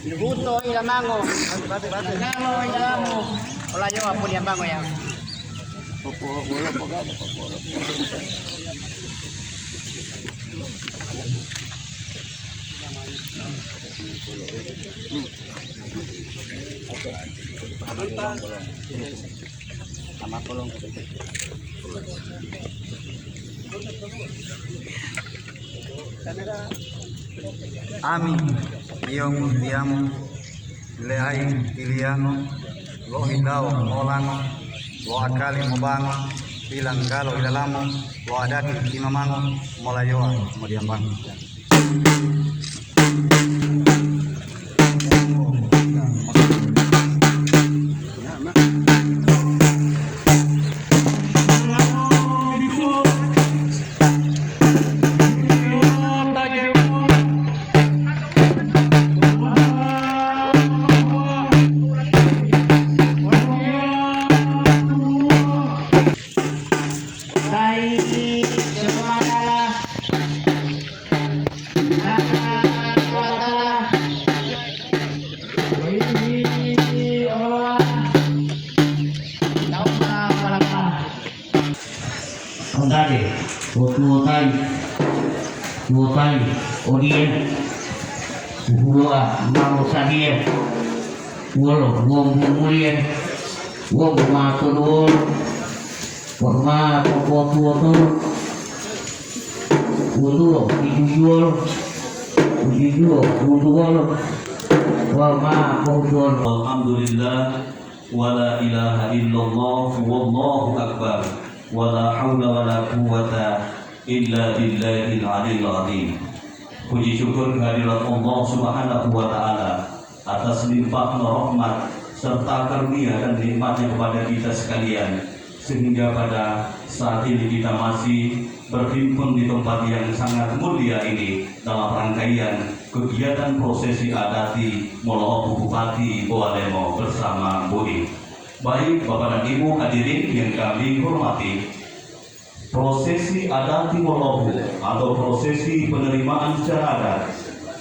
Buto ilamango. Ilamango ilamango. Wala yo apo yang bango ya. Popo wala po gado popo. Sama tolong. Amin, iyong diamo, leaing iliano, lo hindao molango, lo akali mobango, ilang galo ilalamo, lo adati imamango, molayoa modiambang. Ondade, Mutai, Odien, Uhuloa, Mamo Sadien, Wolo, Wong Mulien, Wong Matulur, Forma Popo, Ulo, Ujul, Uduol, Wama Pohon. Alhamdulillah, wala ilaha illallah, wallahu akbar. Wala haula wala quwwata illa billahil aliyil azim. Puji syukur kehadirat Allah Subhanahu wa taala atas limpahnya rahmat serta karunia dan nikmatnya kepada kita sekalian, sehingga pada saat ini kita masih berhimpun di tempat yang sangat mulia ini dalam rangkaian kegiatan prosesi adati Moloho Bupati Bawalemo bersama Budi. Baik Bapak dan Ibu hadirin yang kami hormati, prosesi adati Moloho atau prosesi penerimaan secara adat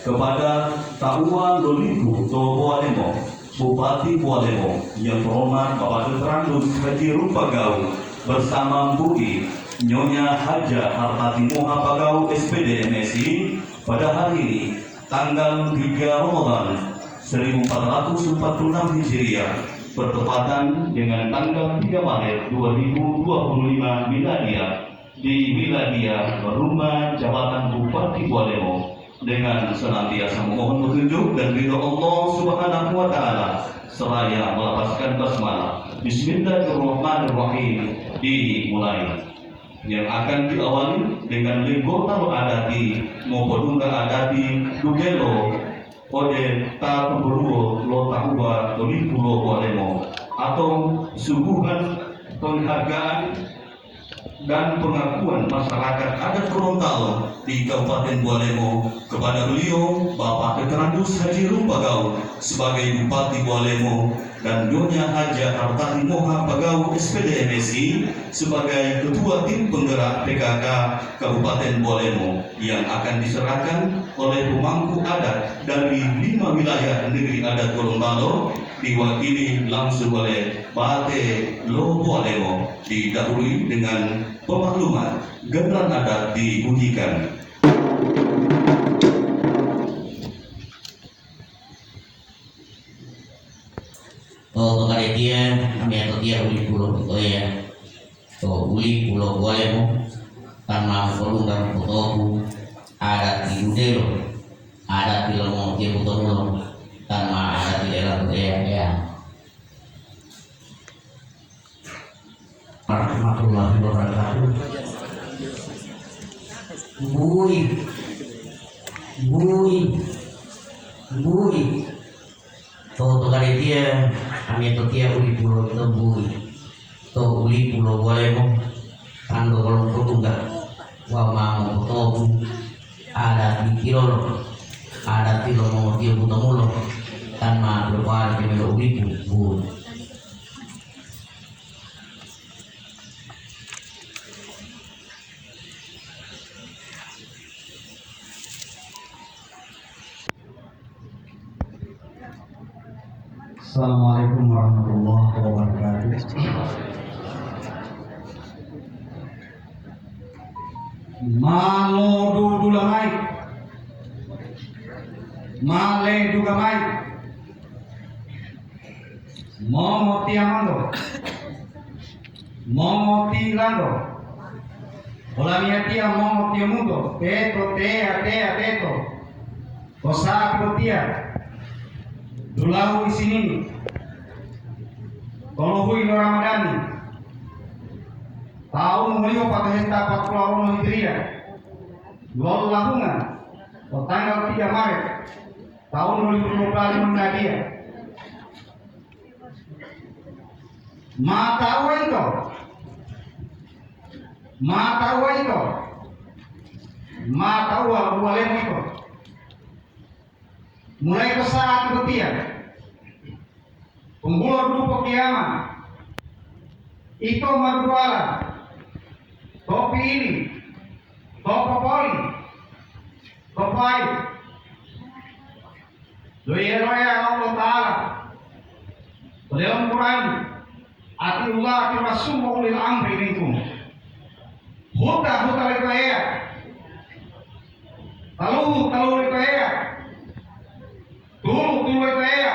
kepada Taua Loliku Bawalemo, Bupati Bawalemo yang terhormat Bapak Terandus Haji Rumpagau bersama Budi Nyonya Haja Hartati Moha Pagau SPD MSI pada hari ini tanggal 3 Ramadan 1446 Hijriah bertepatan dengan tanggal 3 Maret 2025 Miladia di Miladia Rumah Jabatan Bupati Bawalemo dengan senantiasa memohon petunjuk dan ridho Allah Subhanahu wa taala seraya melapaskan basmalah. Bismillahirrahmanirrahim dimulai. Yang akan diawali dengan lenggota adati maupun adati Dugelo Ode ta pemberuo lo tahuba Lolipulo Bawalemo atau suguhan penghargaan dan pengakuan masyarakat adat Gorontalo di Kabupaten Bawalemo kepada beliau Bapak Terandus Haji Rumpagau sebagai Bupati Bawalemo dan Nyonya Haja Hartati Moha Pagau SPD MSI sebagai Ketua Tim Penggerak PKK Kabupaten Bawalemo yang akan diserahkan oleh pemangku adat dari 5 wilayah negeri adat Gorontalo diwakili langsung oleh Bate Lo Bawalemo, didahului dengan pemakluman genderan adat dibunyikan. Kepada dia, kami atau dia uli pulau ya, uli pulau Bawalemo, tanah kolungan potoku, adat di Udelo, adat di Lomo dia Putomulo, tanah adat di daerah ya. Warahmatullahi wabarakatuh. Bui. To kali dia kami to dia uli pulau Tembui. To uli pulau Bawalemo. Tanggo kolong tunggal. Wa mau tobu. Ada di Kilolo. Ada di Lomo dia Putomulo. Tanpa berkuali kemelo uli bui. Assalamualaikum warahmatullahi wabarakatuh. Malo dudulamay, male dugamay, momoti amando, momoti lando, olamiatia momoti mundo, teto tea teto, kosa pilotia, dulau di sini, kalau hui no Ramadani. Tahun 1440 Hijriah, 2 lahungan, tanggal 3 Maret, tahun 2020 Nadia. Matawa itu, matawa bualen itu. Mulai ke saat ketiak, penggulur dulu kiamat, itu merduala. Topi ini, topi poli, topai, doa Allah Taala, dalam Quran, atiullah ati rasul ulil amri minkum, huta lekaya, talu lekaya, tulu lekaya,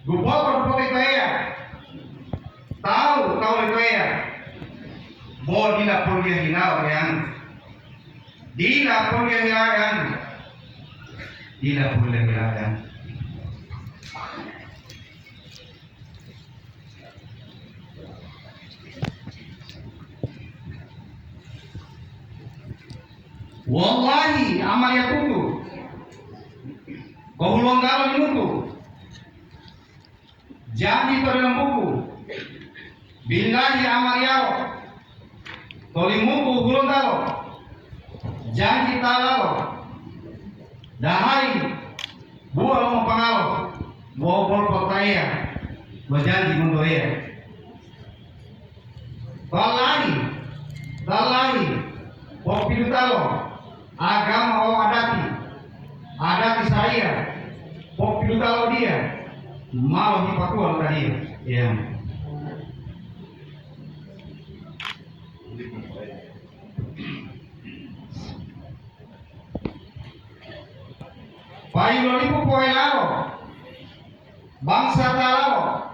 gubot lekaya, tahu lekaya. Bo dila pulya hinaw yan. Dila pulya hilayan. Dila pulya hilayan. Wallahi amal yakutu. Kahuluan kalau dimutu. Janji itu dalam buku. Billahi amal yaro. Tolimuku hulun talo, janji talalo, dahai, buah lo pangalo, bobol percaya, berjanji mendoya. Talahi, popilu talo, agama o adati saya, popilu talo dia, mau dipatuan tadi, ya. Payulolipu poelaro, bangsa talaro,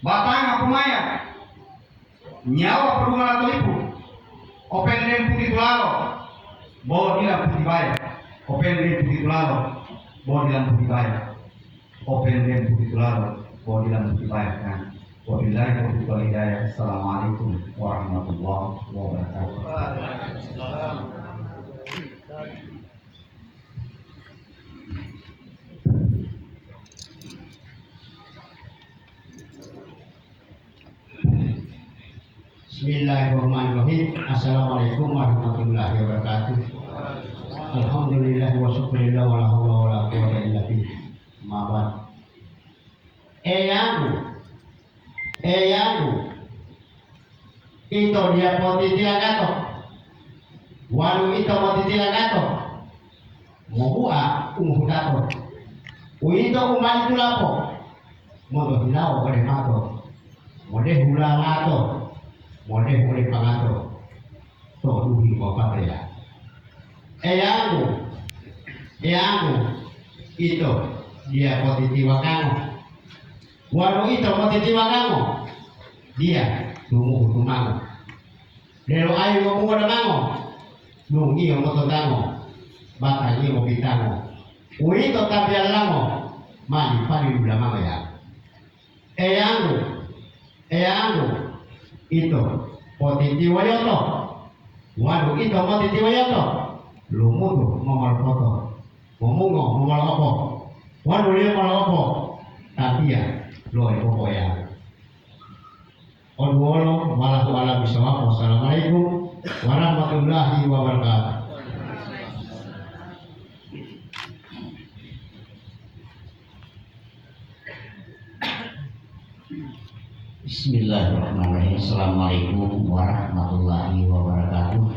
batanga pumaya, nyawa perungan tolipu, open dem putih tularo, bawa dilam putih bayar, open dem putih tularo, bawa dilam putih bayar, open dem putih tularo, bawa dilam putih bayar kan. Wabillahi taufiq wal hidayah. Assalamualaikum warahmatullahi wabarakatuh. Bismillahirrahmanirrahim. Assalamualaikum warahmatullahi wabarakatuh. Alhamdulillah wa syukurillah wa la haula wa la quwwata illa billah. Mabad. Eyangu. Ito dia potitila gato. Walu ito potitila gato. Mohua umuhudato. Uito umali tulapo. Modo hilao pada mato. Mode hula lato. Mode pangato. To duhi bapak ya. Eyangu. Ito dia potitiwa kano. Walu ito potitiwa kano. Dia dungu tumango. Lelo ayo mo muna mango. Nungi mo totango. Baka mo bitango. Uito tabial lango. Mali pali ulama ya. Eyangu. Ito potitiwa yoto. Walu ito potitiwa yoto. Lumudo momal foto. Momungo momal opo. Walu dia momal opo. Tapia loe opo ya. Walo wala bisawab. Wassalamualaikum warahmatullahi wabarakatuh. Bismillahirrahmanirrahim. Assalamualaikum warahmatullahi wabarakatuh.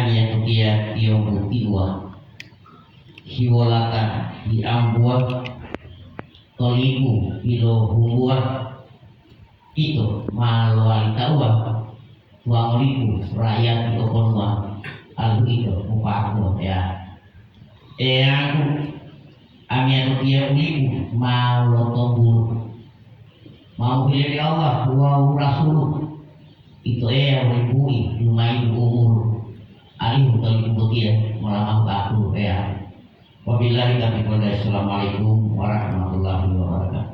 kami yang dia tiong tiwa hiwalatan diambuat tolibu ilo humbuat itu maluan tawa wangolibu rakyat itu konwa alu itu mupaku ya aku ami yang dia ulibu mau tombul mau pilih Allah wa rasul itu ribui lumayan umur alih tolibu dia malah aku ya wabillahi taufiq wal hidayah. Assalamualaikum warahmatullahi wabarakatuh.